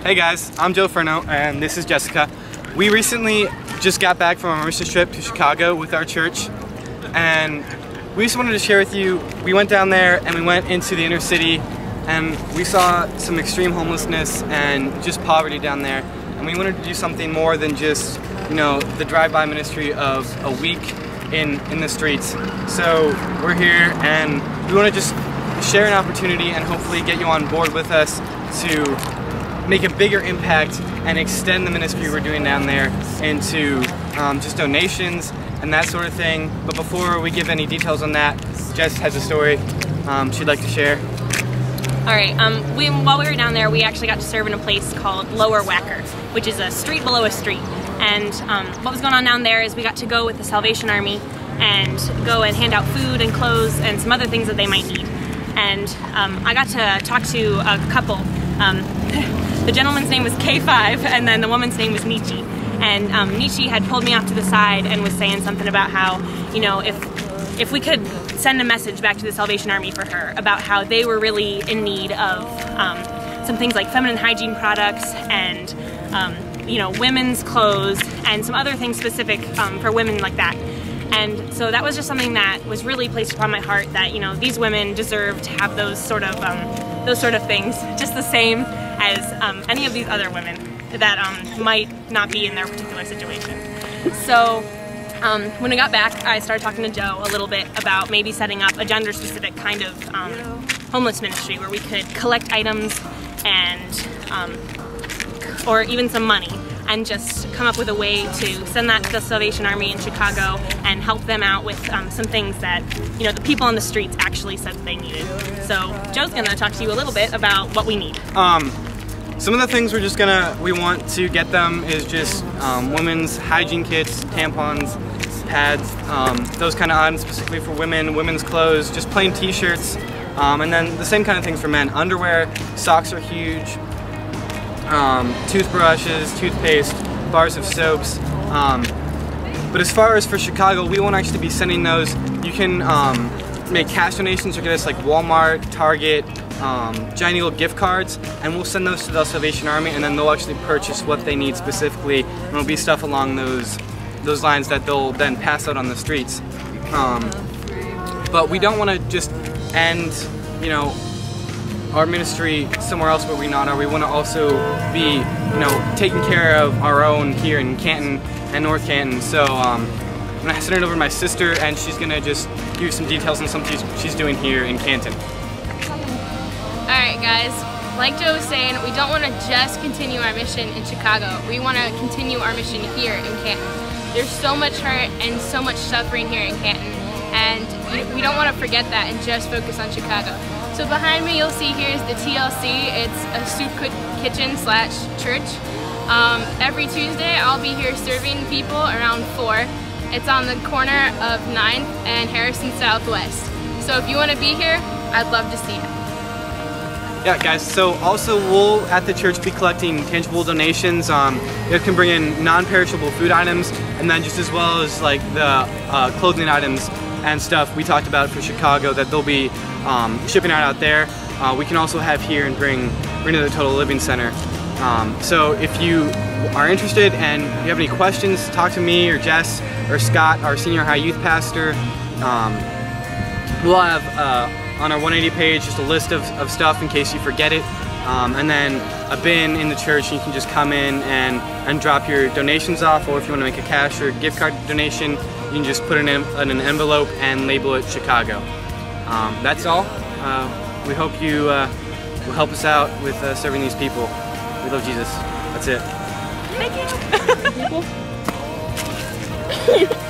Hey guys, I'm Joe Furno and this is Jessica. We recently just got back from our mission trip to Chicago with our church, and we just wanted to share with you, we went down there and we went into the inner city and we saw some extreme homelessness and just poverty down there, and we wanted to do something more than just, you know, the drive-by ministry of a week in the streets. So we're here and we want to just share an opportunity and hopefully get you on board with us to make a bigger impact and extend the ministry we're doing down there into just donations and that sort of thing. But before we give any details on that, Jess has a story she'd like to share. Alright, while we were down there, we actually got to serve in a place called Lower Wacker, which is a street below a street. And what was going on down there is we got to go with the Salvation Army and go and hand out food and clothes and some other things that they might need. And I got to talk to a couple. The gentleman's name was K5 and then the woman's name was Nietzsche. And Nietzsche had pulled me off to the side and was saying something about how, you know, if we could send a message back to the Salvation Army for her about how they were really in need of some things like feminine hygiene products and you know, women's clothes and some other things specific for women like that. And so that was just something that was really placed upon my heart, that, you know, these women deserve to have those sort of things just the same as any of these other women that might not be in their particular situation. So when I got back, I started talking to Joe a little bit about maybe setting up a gender-specific kind of homeless ministry where we could collect items and or even some money, and just come up with a way to send that to the Salvation Army in Chicago and help them out with some things that, you know, the people on the streets actually said they needed. So Joe's gonna talk to you a little bit about what we need. Some of the things we want to get them is just women's hygiene kits, tampons, pads, those kind of items specifically for women, women's clothes, just plain t-shirts, and then the same kind of things for men. Underwear, socks are huge, toothbrushes, toothpaste, bars of soaps. But as far as for Chicago, we won't actually be sending those. You can make cash donations or get us like Walmart, Target, Giant Eagle gift cards, and we'll send those to the Salvation Army, and then they'll actually purchase what they need specifically, and it'll be stuff along those lines that they'll then pass out on the streets. But we don't want to just end, you know, our ministry somewhere else where we not are. We want to also be, you know, taking care of our own here in Canton and North Canton. So I'm going to send it over to my sister, and she's going to just give you some details on something she's doing here in Canton. Alright guys, like Joe was saying, we don't want to just continue our mission in Chicago. We want to continue our mission here in Canton. There's so much hurt and so much suffering here in Canton, and we don't want to forget that and just focus on Chicago. So behind me you'll see here is the TLC. It's a soup kitchen / church. Every Tuesday I'll be here serving people around 4. It's on the corner of 9th and Harrison Southwest. So if you want to be here, I'd love to see you. Yeah guys, so also we'll at the church be collecting tangible donations. You can bring in non-perishable food items, and then just as well as like the clothing items and stuff we talked about for Chicago that they'll be shipping out there. We can also have here and bring to the Total Living Center. So if you are interested and you have any questions, talk to me or Jess or Scott, our senior high youth pastor. We'll have on our 180 page just a list of stuff in case you forget it, and then a bin in the church. You can just come in and drop your donations off, or if you want to make a cash or gift card donation, you can just put it in an envelope and label it Chicago. That's all. We hope you will help us out with serving these people. We love Jesus. That's it. Thank you.